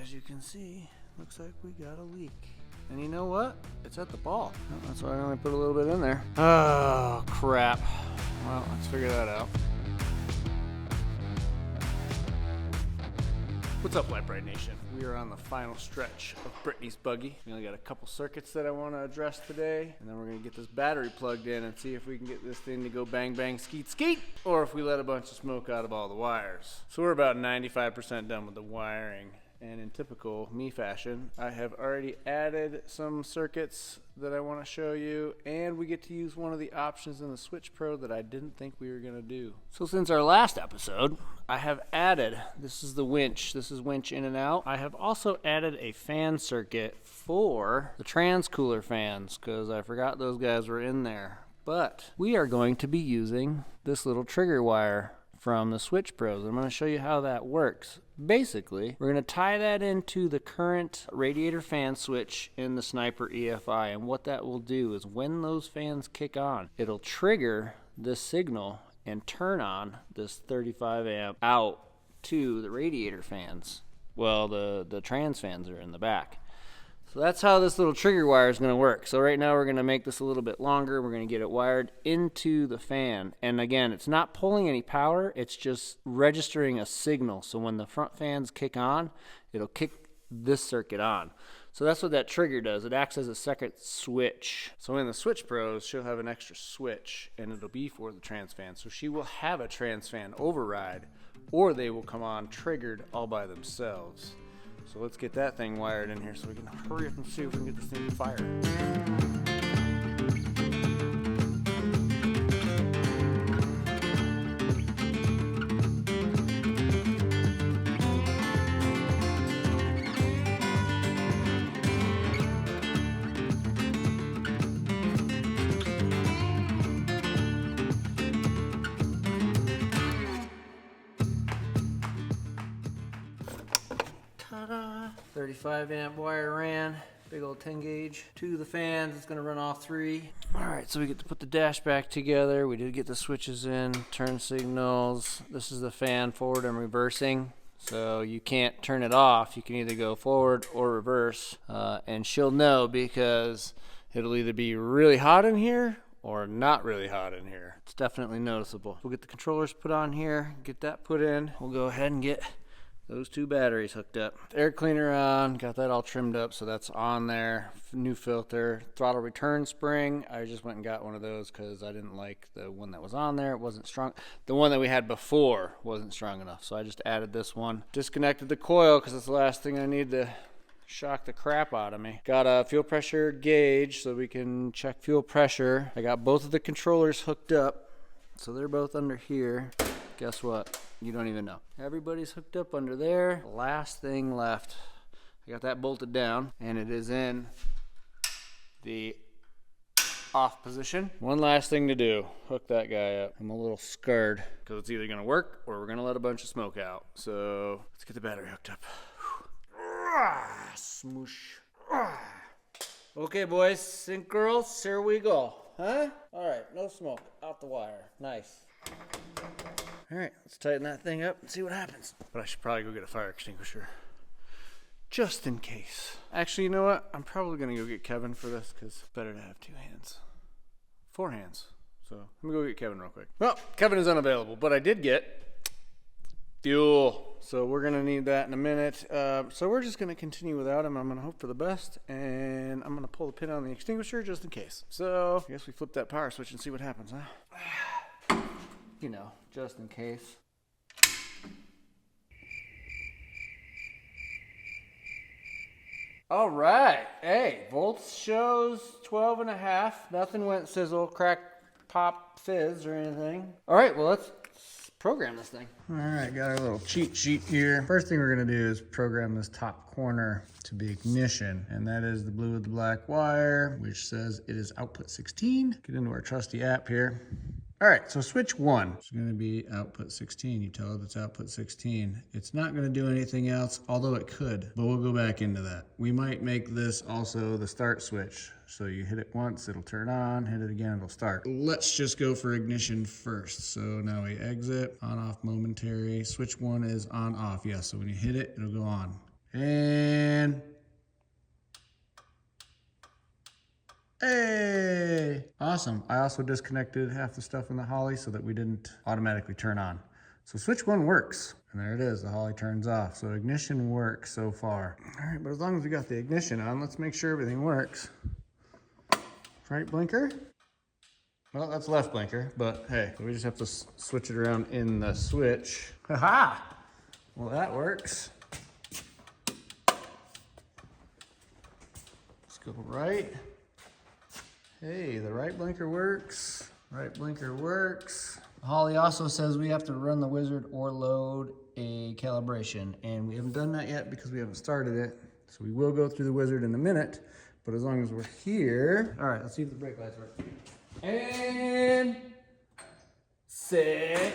as you can see, looks like we got a leak. And you know what? It's at the ball. That's why I only put a little bit in there. Oh, crap. Well, let's figure that out. What's up, Brite Nation? We are on the final stretch of Brittany's buggy. We only got a couple circuits that I want to address today, and then we're going to get this battery plugged in and see if we can get this thing to go bang, bang, skeet, skeet, or if we let a bunch of smoke out of all the wires. So we're about 95% done with the wiring. And in typical me fashion, I have already added some circuits that I want to show you, and we get to use one of the options in the Switch Pro that I didn't think we were going to do. So since our last episode, I have added, this is the winch, this is winch in and out. I have also added a fan circuit for the trans cooler fans, because I forgot those guys were in there. But we are going to be using this little trigger wire from the Switch Pros. I'm going to show you how that works. Basically, we're going to tie that into the current radiator fan switch in the Sniper EFI, and what that will do is when those fans kick on, it'll trigger this signal and turn on this 35 amp out to the radiator fans. Well, the trans fans are in the back. So that's how this little trigger wire is going to work. So right now we're going to make this a little bit longer. We're going to get it wired into the fan. And again, it's not pulling any power. It's just registering a signal. So when the front fans kick on, it'll kick this circuit on. So that's what that trigger does. It acts as a second switch. So in the Switch Pros, she'll have an extra switch, and it'll be for the trans fan. So she will have a trans fan override, or they will come on triggered all by themselves. So let's get that thing wired in here so we can hurry up and see if we can get this thing to fire. Ta-da! 35 amp wire ran, big old 10 gauge to the fans. It's gonna run all three. All right, so we get to put the dash back together. We did get the switches in, turn signals. This is the fan forward and reversing. So you can't turn it off. You can either go forward or reverse. And she'll know because it'll either be really hot in here or not really hot in here. It's definitely noticeable. We'll get the controllers put on here, get that put in. We'll go ahead and get those two batteries hooked up. Air cleaner on, got that all trimmed up, so that's on there. New filter, throttle return spring. I just went and got one of those because I didn't like the one that was on there. It wasn't strong. The one that we had before wasn't strong enough, so I just added this one. Disconnected the coil because it's the last thing I need to shock the crap out of me. Got a fuel pressure gauge so we can check fuel pressure. I got both of the controllers hooked up, so they're both under here. Guess what? You don't even know. Everybody's hooked up under there. Last thing left. I got that bolted down, and it is in the off position. One last thing to do. Hook that guy up. I'm a little scared because it's either gonna work or we're gonna let a bunch of smoke out. So let's get the battery hooked up. Smoosh. Okay, boys and girls, here we go. Huh? All right, no smoke. Out the wire. Nice. All right, let's tighten that thing up and see what happens. But I should probably go get a fire extinguisher, just in case. Actually, you know what? I'm probably gonna go get Kevin for this because it's better to have 2 hands. 4 hands. So let me go get Kevin real quick. Well, Kevin is unavailable, but I did get fuel. So we're gonna need that in a minute. So we're just gonna continue without him. I'm gonna hope for the best, and I'm gonna pull the pin on the extinguisher just in case. So I guess we flip that power switch and see what happens, huh? You know, just in case. All right. Hey, volts shows 12.5. Nothing went sizzle, crack, pop, fizz, or anything. All right, well, let's program this thing. All right, got our little cheat sheet here. First thing we're gonna do is program this top corner to be ignition, and that is the blue with the black wire, which says it is output 16. Get into our trusty app here. All right, so switch 1 is going to be output 16. You tell it it's output 16. It's not going to do anything else, although it could, but we'll go back into that. We might make this also the start switch. So you hit it once, it'll turn on, hit it again, it'll start. Let's just go for ignition first. So now we exit, on off momentary. Switch 1 is on off, yes. So when you hit it, it'll go on. And hey, awesome. I also disconnected half the stuff in the Holly so that we didn't automatically turn on. So switch one works, and there it is, the Holly turns off. So ignition works so far. All right, but as long as we got the ignition on, let's make sure everything works. Right blinker? Well, that's left blinker, but hey, we just have to switch it around in the switch. Haha! Well, that works. Let's go right. Hey, the right blinker works. Right blinker works. Holly also says we have to run the wizard or load a calibration, and we haven't done that yet because we haven't started it. So we will go through the wizard in a minute, but as long as we're here. All right, let's see if the brake lights work. And sick.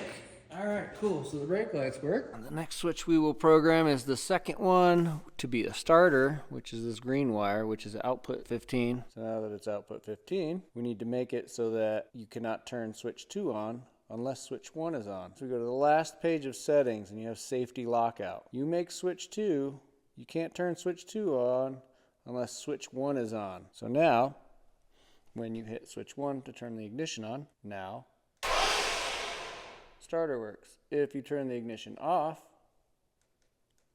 All right, cool. So the brake lights work. And the next switch we will program is the second one to be a starter, which is this green wire, which is output 15. So now that it's output 15, we need to make it so that you cannot turn switch 2 on unless switch 1 is on. So we go to the last page of settings and you have safety lockout. You make switch 2, you can't turn switch 2 on unless switch 1 is on. So now, when you hit switch 1 to turn the ignition on, now starter works. If you turn the ignition off,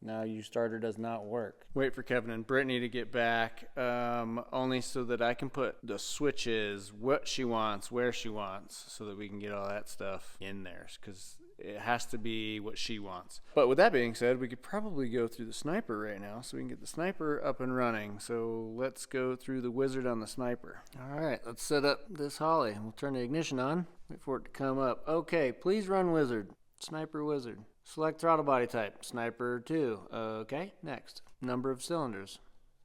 now your starter does not work. Wait for Kevin and Brittany to get back, only so that I can put the switches, what she wants, where she wants, so that we can get all that stuff in there, because it has to be what she wants. But with that being said, we could probably go through the sniper right now, so we can get the sniper up and running. So let's go through the wizard on the sniper. All right, let's set up this Holly. We'll turn the ignition on, wait for it to come up. Okay, please run wizard, sniper wizard. Select throttle body type, sniper 2. Okay, next. Number of cylinders,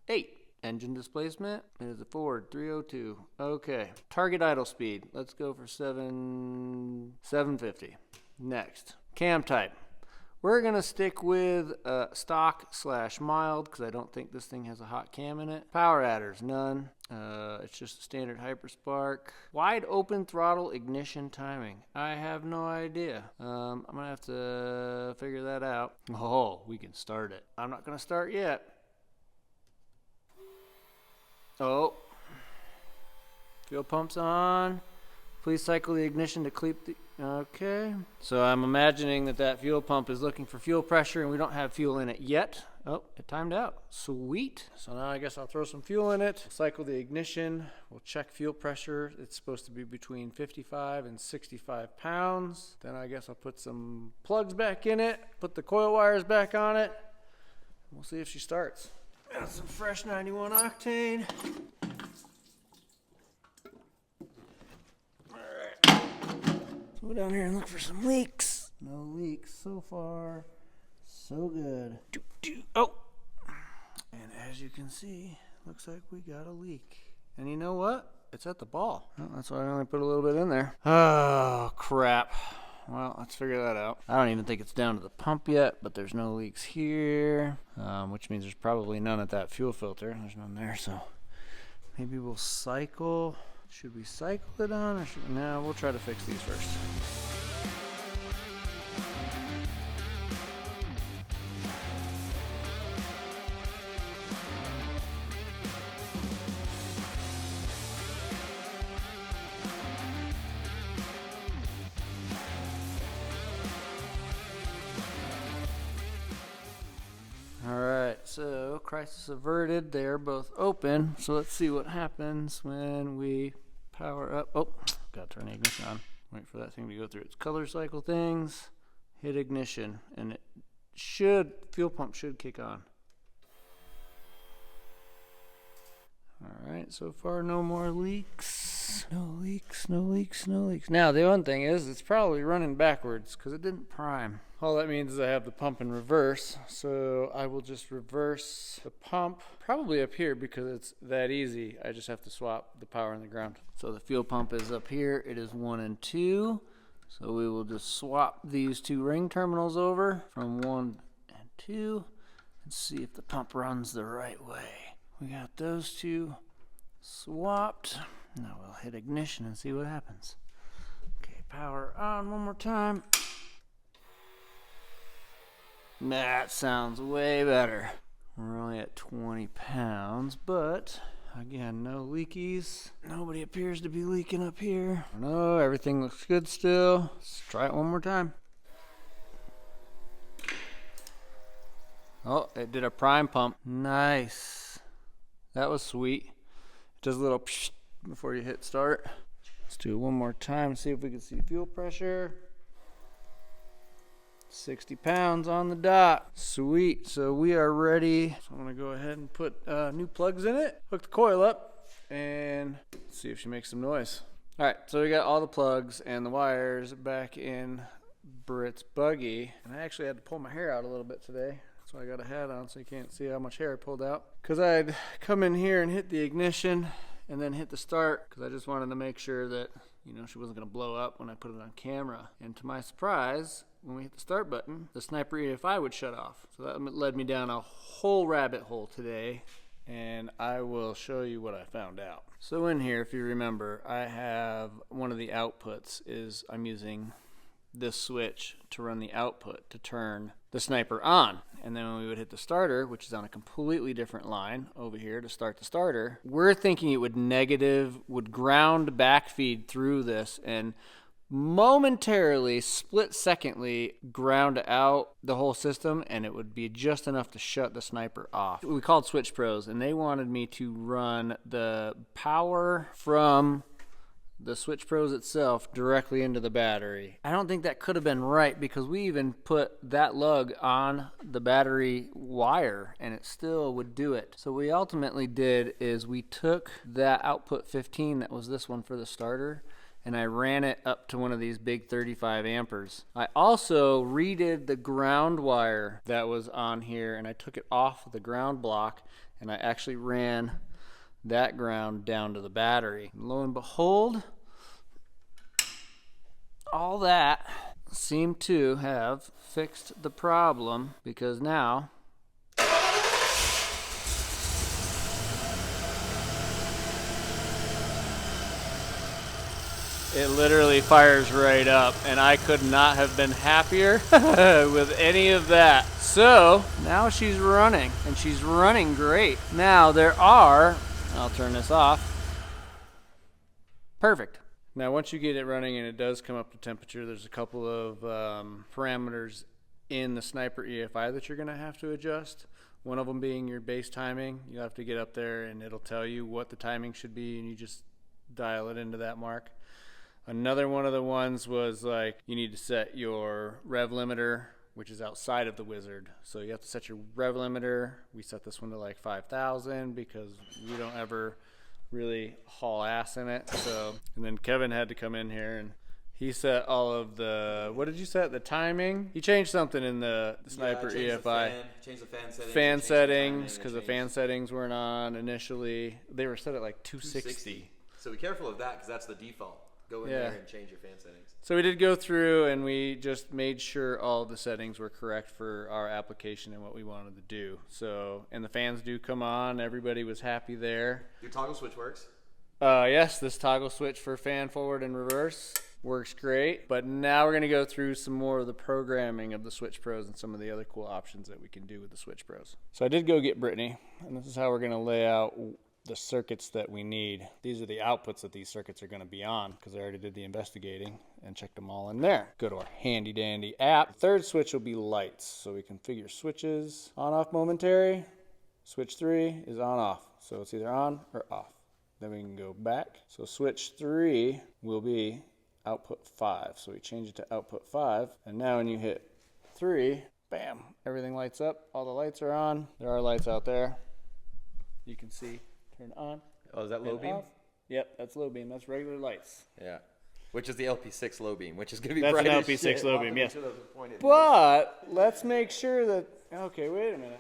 8. Engine displacement is a Ford 302. Okay, target idle speed. Let's go for 750. Next, cam type. We're gonna stick with stock/mild because I don't think this thing has a hot cam in it. Power adders, none. It's just a standard Hyperspark. Wide open throttle ignition timing. I have no idea. I'm gonna have to figure that out. Oh, we can start it. I'm not gonna start yet. Oh, fuel pump's on. Please cycle the ignition to keep the. Okay, so I'm imagining that fuel pump is looking for fuel pressure and we don't have fuel in it yet. Oh, it timed out. Sweet. So now I guess I'll throw some fuel in it, cycle the ignition, we'll check fuel pressure. It's supposed to be between 55 and 65 pounds. Then I guess I'll put some plugs back in it, put the coil wires back on it. We'll see if she starts. Got some fresh 91 octane. Go down here and look for some leaks. No leaks so far. So good. Oh! And as you can see, looks like we got a leak. And you know what? It's at the ball. Well, that's why I only put a little bit in there. Oh, crap. Well, let's figure that out. I don't even think it's down to the pump yet, but there's no leaks here, which means there's probably none at that fuel filter. There's none there, so maybe we'll cycle. Should we cycle it on, or should we? No, we'll try to fix these first. Alright, so crisis averted, they're both open. So let's see what happens when we power up. Oh, gotta turn the ignition on. Wait for that thing to go through its color cycle things. Hit ignition, and it should, fuel pump should kick on. Alright, so far no more leaks. No leaks, no leaks, no leaks. Now, the one thing is, it's probably running backwards because it didn't prime. All that means is I have the pump in reverse, so I will just reverse the pump, probably up here because it's that easy. I just have to swap the power and the ground. So the fuel pump is up here. It is 1 and 2. So we will just swap these two ring terminals over from 1 and 2 and see if the pump runs the right way. We got those two swapped. Now we'll hit ignition and see what happens. Okay, power on one more time. That sounds way better. We're only at 20 pounds, but again, no leakies. Nobody appears to be leaking up here. No, everything looks good still. Let's try it one more time. Oh, it did a prime pump. Nice. That was sweet. It does a little psh before you hit start. Let's do it one more time, see if we can see fuel pressure. 60 pounds on the dot. Sweet. So we are ready. So I'm going to go ahead and put new plugs in it, hook the coil up, and see if she makes some noise. All right, so we got all the plugs and the wires back in Brite's buggy. And I actually had to pull my hair out a little bit today. So I got a hat on so you can't see how much hair I pulled out. Because I'd come in here and hit the ignition and then hit the start because I just wanted to make sure that, you know, she wasn't going to blow up when I put it on camera. And to my surprise, when we hit the start button, the Sniper EFI would shut off. So that led me down a whole rabbit hole today, and I will show you what I found out. So in here, if you remember, I have one of the outputs is I'm using this switch to run the output to turn the Sniper on. And then when we would hit the starter, which is on a completely different line over here to start the starter, we're thinking it would ground backfeed through this and momentarily, split-secondly, ground out the whole system, and it would be just enough to shut the Sniper off. We called Switch Pros, and they wanted me to run the power from the Switch Pros itself directly into the battery. I don't think that could have been right because we even put that lug on the battery wire and it still would do it. So what we ultimately did is we took that output 15, that was this one for the starter, and I ran it up to one of these big 35 amperes. I also redid the ground wire that was on here, and I took it off the ground block and I actually ran that ground down to the battery. And lo and behold, all that seemed to have fixed the problem because now it literally fires right up, and I could not have been happier with any of that. So now she's running, and she's running great. Now I'll turn this off. Perfect. Now once you get it running and it does come up to temperature, there's a couple of parameters in the Sniper EFI that you're going to have to adjust. One of them being your base timing. You have to get up there and it'll tell you what the timing should be, and you just dial it into that mark. Another one of the ones was like you need to set your rev limiter, which is outside of the wizard. So you have to set your rev limiter. We set this one to like 5,000 because we don't ever really haul ass in it. So, and then Kevin had to come in here and he set all of the, what did you set? The timing? He changed something in the Sniper EFI. Changed the fan settings. Fan settings, because the fan settings weren't on initially. They were set at like 260. So be careful of that because that's the default. Go in there and change your fan settings. So we did go through and we just made sure all of the settings were correct for our application and what we wanted to do. So, and the fans do come on. Everybody was happy there. Your toggle switch works? Yes, this toggle switch for fan forward and reverse works great. But now we're going to go through some more of the programming of the Switch Pros and some of the other cool options that we can do with the Switch Pros. So I did go get Brittany, and this is how we're going to lay out the circuits that we need. These are the outputs that these circuits are going to be on because I already did the investigating and checked them all in there. Go to our handy dandy app. The third switch will be lights. So we configure switches on off momentary. Switch 3 is on off. So it's either on or off. Then we can go back. So switch 3 will be output 5. So we change it to output 5. And now when you hit 3, bam, everything lights up. All the lights are on. There are lights out there. You can see. Turn on. Oh, is that low beam? Off. Yep, that's low beam. That's regular lights. Yeah. Which is the LP6 low beam, which is going to be bright as LP6 shit. low beam, yes. But let's make sure that, okay, wait a minute.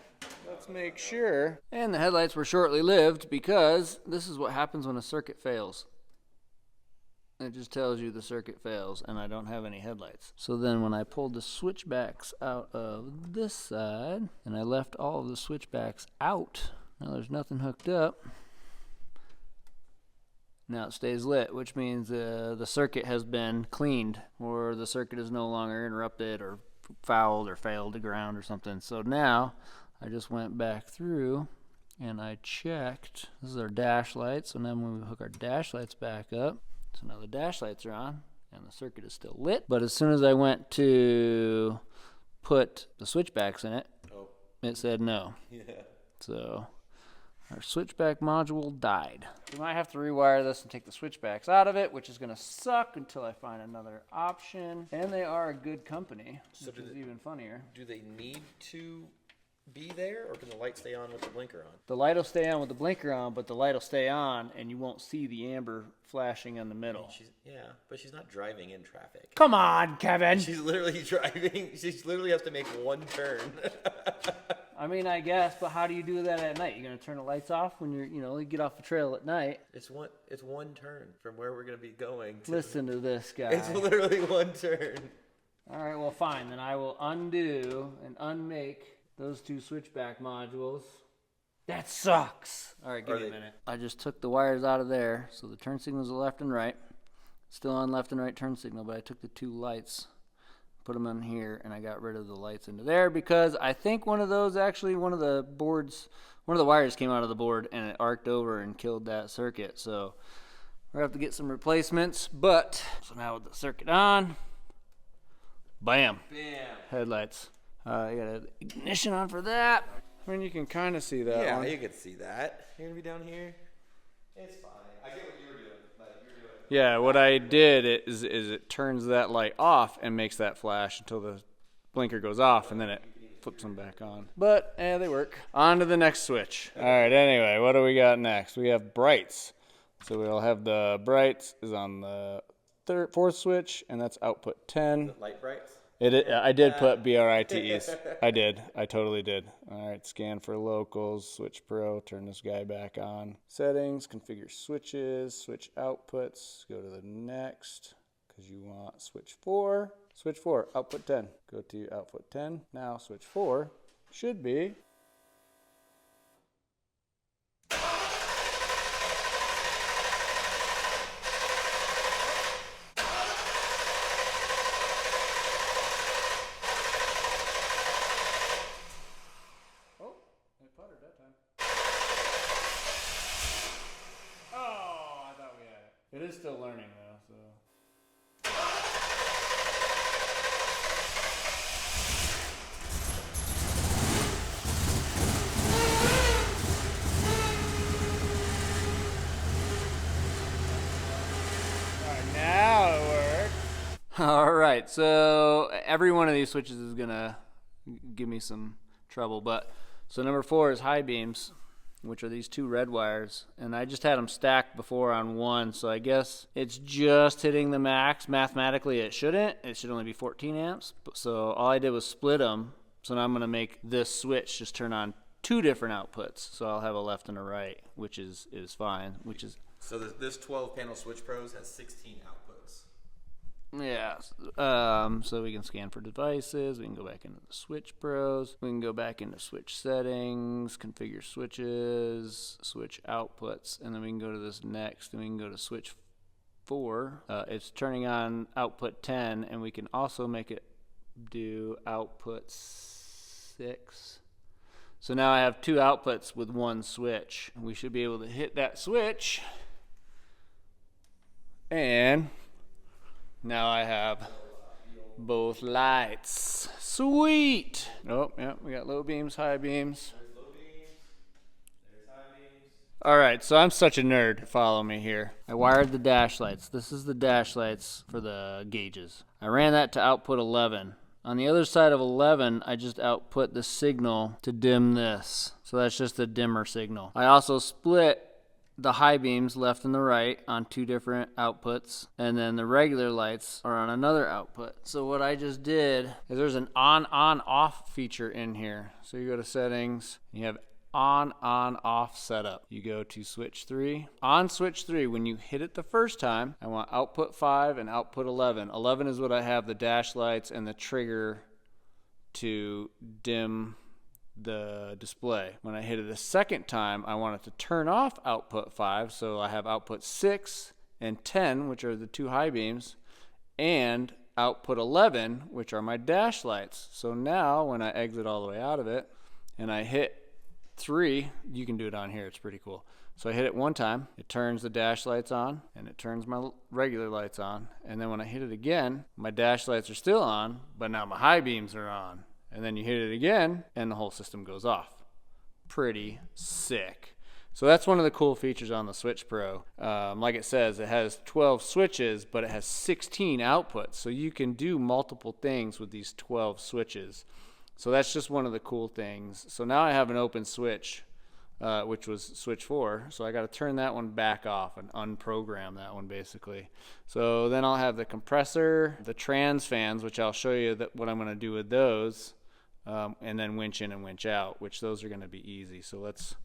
Let's make sure. And the headlights were shortly lived because this is what happens when a circuit fails. It just tells you the circuit fails and I don't have any headlights. So then when I pulled the switchbacks out of this side and I left all of the switchbacks out, now there's nothing hooked up. Now it stays lit, which means the circuit has been cleaned or the circuit is no longer interrupted or fouled or failed to ground or something. So now I just went back through and I checked. This is our dash light. So now when we hook our dash lights back up, so now the dash lights are on and the circuit is still lit. But as soon as I went to put the switchbacks in it, it said no. Yeah. So our switchback module died. We might have to rewire this and take the switchbacks out of it, which is going to suck until I find another option. And they are a good company, which is even funnier. Do they need to be there, or can the light stay on with the blinker on? The light will stay on with the blinker on, but the light will stay on, and you won't see the amber flashing in the middle. But she's not driving in traffic. Come on, Kevin! She's literally driving. She literally has to make one turn. I mean, I guess, but how do you do that at night? You're going to turn the lights off when you get off the trail at night. It's one turn from where we're going to be going. Listen to this guy. It's literally one turn. All right, well, fine. Then I will undo and unmake those two switchback modules. That sucks. All right, give me a minute. I just took the wires out of there, so the turn signals are left and right. Still on left and right turn signal, but I took the two lights, put them in here, and I got rid of the lights into there because I think one of the wires came out of the board and it arced over and killed that circuit. So we're gonna have to get some replacements. But so now with the circuit on, bam, headlights. You got an ignition on for that. I mean, you can kind of see that. Yeah, one. you can see that. You're gonna be down here. It's fine. I get what you were doing. Yeah, what I did is it turns that light off and makes that flash until the blinker goes off, and then it flips them back on. But they work. On to the next switch. All right. Anyway, what do we got next? We have Brites. So we'll have the Brites is on the fourth switch, and that's output 10. The light brights. I did put BRITEs. I did. I totally did. All right, scan for locals, switch pro, turn this guy back on. Settings, configure switches, switch outputs, go to the next, because you want switch 4. Switch 4, output 10. Go to output 10. Now switch 4 should be... It is still learning though, so. Alright, now it works. Alright, so every one of these switches is gonna give me some trouble, but so number 4 is high beams, which are these two red wires, and I just had them stacked before on one, so I guess it's just hitting the max. Mathematically it shouldn't. It should only be 14 amps, so all I did was split them. So now I'm going to make this switch just turn on two different outputs, so I'll have a left and a right, which is fine. So this 12 panel switch pros has 16 outputs. Yeah, so we can scan for devices, we can go back into the switch pros, we can go back into switch settings, configure switches, switch outputs, and then we can go to this next, and we can go to switch 4. It's turning on output 10, and we can also make it do output 6. So now I have two outputs with one switch. We should be able to hit that switch, and now I have both lights. Sweet! Oh, yeah, we got low beams, high beams. There's low beams. There's high beams. Alright, so I'm such a nerd. Follow me here. I wired the dash lights. This is the dash lights for the gauges. I ran that to output 11. On the other side of 11, I just output the signal to dim this. So that's just a dimmer signal. I also split the high beams left and the right on two different outputs, and then the regular lights are on another output. So what I just did is there's an on-off feature in here. So you go to settings, you have on-off setup. You go to switch 3. On switch 3, when you hit it the first time, I want output 5 and output 11. 11 is what I have the dash lights and the trigger to dim the display. When I hit it a second time, I want it to turn off output 5, so I have output 6 and 10, which are the two high beams, and output 11, which are my dash lights. So now when I exit all the way out of it and I hit 3, you can do it on here, it's pretty cool. So I hit it one time, it turns the dash lights on, and it turns my regular lights on. And then when I hit it again, my dash lights are still on, but now my high beams are on. And then you hit it again, and the whole system goes off. Pretty sick. So that's one of the cool features on the Switch Pro. Like it says, it has 12 switches, but it has 16 outputs. So you can do multiple things with these 12 switches. So that's just one of the cool things. So now I have an open switch, which was switch 4. So I got to turn that one back off and unprogram that one basically. So then I'll have the compressor, the trans fans, which I'll show you what I'm going to do with those, and then winch in and winch out, which those are going to be easy. So let's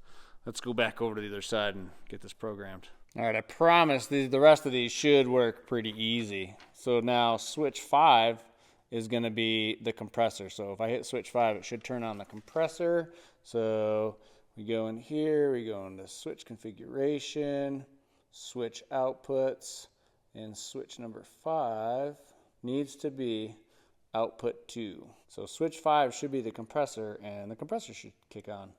go back over to the other side and get this programmed. All right, I promise the rest of these should work pretty easy. So now switch 5 is going to be the compressor. So if I hit switch 5, it should turn on the compressor. So we go in here, we go into switch configuration, switch outputs, and switch number 5 needs to be output 2. So switch 5 should be the compressor, and the compressor should kick on.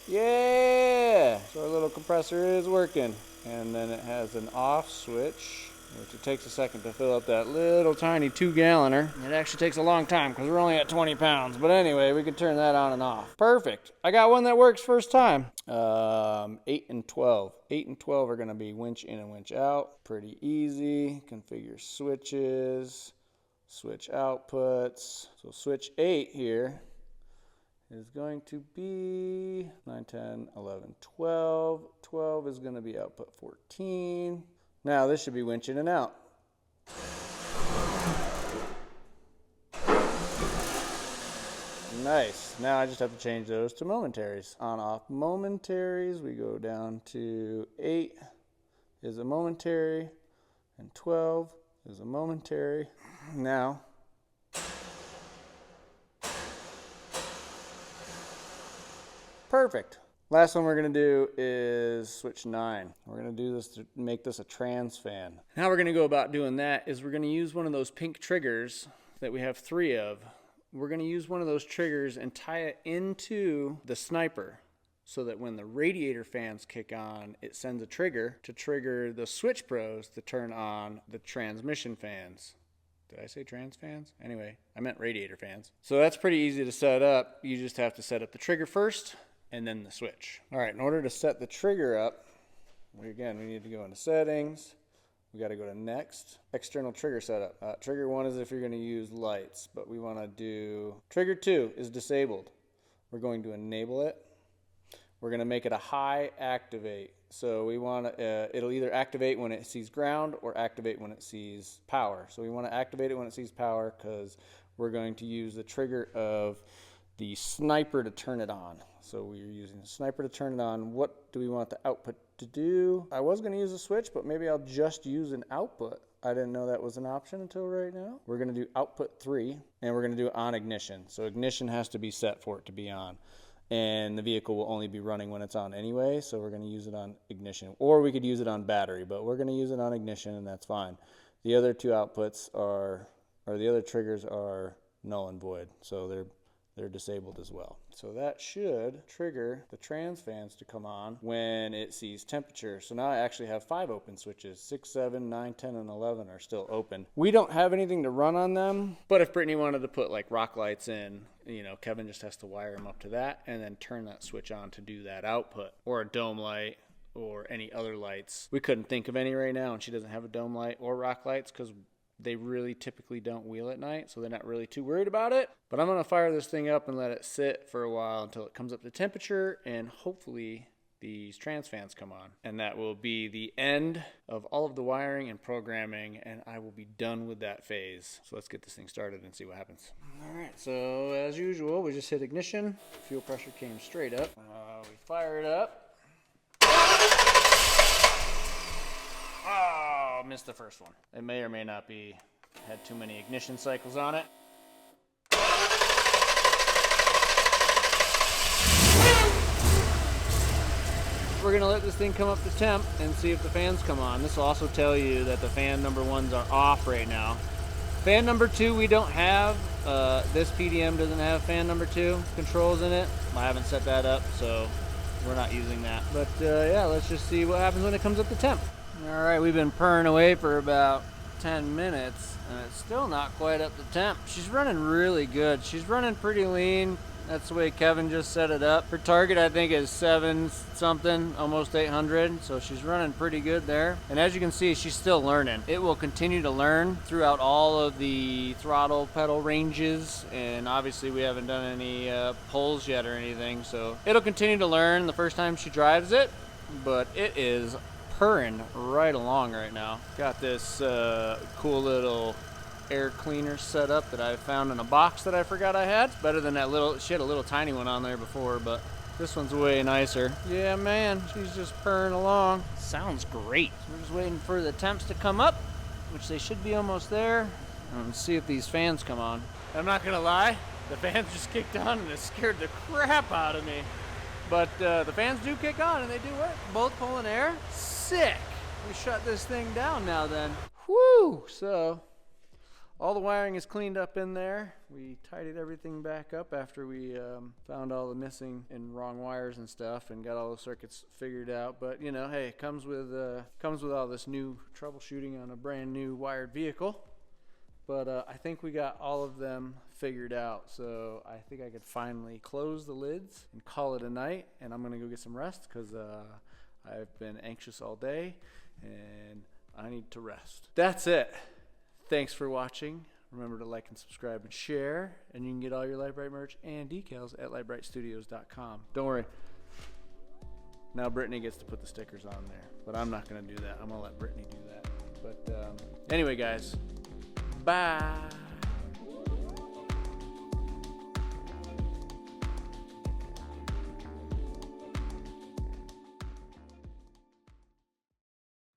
Yeah! So our little compressor is working. And then it has an off switch, which it takes a second to fill up that little tiny 2-galloner. It actually takes a long time because we're only at 20 pounds. But anyway, we can turn that on and off. Perfect. I got one that works first time. 8 and 12. 8 and 12 are going to be winch in and winch out. Pretty easy. Configure switches. Switch outputs. So switch 8 here is going to be 9, 10, 11, 12. 12 is going to be output 14. Now this should be winch in and out. Nice. Now I just have to change those to momentaries. On off momentaries, we go down to 8 is a momentary and 12 is a momentary. Now perfect. Last one we're going to do is switch 9. We're going to do this to make this a trans fan. How we're going to go about doing that is we're going to use one of those pink triggers that we have 3 of. We're going to use one of those triggers and tie it into the sniper so that when the radiator fans kick on, it sends a trigger to trigger the Switch Pros to turn on the transmission fans. Did I say trans fans? Anyway, I meant radiator fans. So that's pretty easy to set up. You just have to set up the trigger first and then the switch. All right, in order to set the trigger up, we need to go into settings. We got to go to next, external trigger setup. Trigger 1 is if you're going to use lights, but we want to do, trigger 2 is disabled. We're going to enable it. We're going to make it a high activate. So we want to, it'll either activate when it sees ground or activate when it sees power. So we want to activate it when it sees power because we're going to use the trigger of the sniper to turn it on. So we're using the sniper to turn it on. What do we want the output to do? I was going to use a switch, but maybe I'll just use an output. I didn't know that was an option until right now. We're going to do output 3, and we're going to do on ignition. So ignition has to be set for it to be on. And the vehicle will only be running when it's on anyway, so we're going to use it on ignition. Or we could use it on battery, but we're going to use it on ignition, and that's fine. The other 2 outputs the other triggers are null and void, so they're disabled as well. So that should trigger the trans fans to come on when it sees temperature. So now I actually have 5 open switches. 6, 7, 9, 10, and 11 are still open. We don't have anything to run on them, but if Brittany wanted to put like rock lights in, Kevin just has to wire them up to that and then turn that switch on to do that output, or a dome light or any other lights. We couldn't think of any right now, and she doesn't have a dome light or rock lights because they really typically don't wheel at night, so they're not really too worried about it. But I'm going to fire this thing up and let it sit for a while until it comes up to temperature, and hopefully these trans fans come on. And that will be the end of all of the wiring and programming, and I will be done with that phase. So let's get this thing started and see what happens. All right, so as usual, we just hit ignition. Fuel pressure came straight up. We fire it up. Oh, missed the first one. It may or may not be had too many ignition cycles on it. We're gonna let this thing come up to temp and see if the fans come on. This will also tell you that the fan number 1s are off right now. Fan number 2 we don't have. This PDM doesn't have fan number 2 controls in it. I haven't set that up, so we're not using that. But yeah, let's just see what happens when it comes up to temp. All right, we've been purring away for about 10 minutes, and it's still not quite up to temp. She's running really good. She's running pretty lean. That's the way Kevin just set it up. Her target, I think, is 7 something, almost 800. So she's running pretty good there. And as you can see, she's still learning. It will continue to learn throughout all of the throttle pedal ranges. And obviously we haven't done any pulls yet or anything. So it'll continue to learn the first time she drives it. But it is purring right along right now. Got this cool little air cleaner set up that I found in a box that I forgot I had. It's better than that little, she had a little tiny one on there before, but this one's way nicer. Yeah, man, she's just purring along. Sounds great. So we're just waiting for the temps to come up, which they should be almost there. And see if these fans come on. I'm not gonna lie, the fans just kicked on and it scared the crap out of me. But the fans do kick on and they do work. Both pulling air. Sick. We shut this thing down now then. Whew, so all the wiring is cleaned up in there. We tidied everything back up after we found all the missing and wrong wires and stuff and got all the circuits figured out. But you know, hey, it comes with all this new troubleshooting on a brand new wired vehicle. But I think we got all of them figured out. So I think I could finally close the lids and call it a night. And I'm gonna go get some rest because I've been anxious all day and I need to rest. That's it. Thanks for watching. Remember to like and subscribe and share. And you can get all your Lite Brite merch and decals at litebritstudios.com. Don't worry. Now Brittany gets to put the stickers on there. But I'm not going to do that. I'm going to let Brittany do that. But anyway, guys. Bye.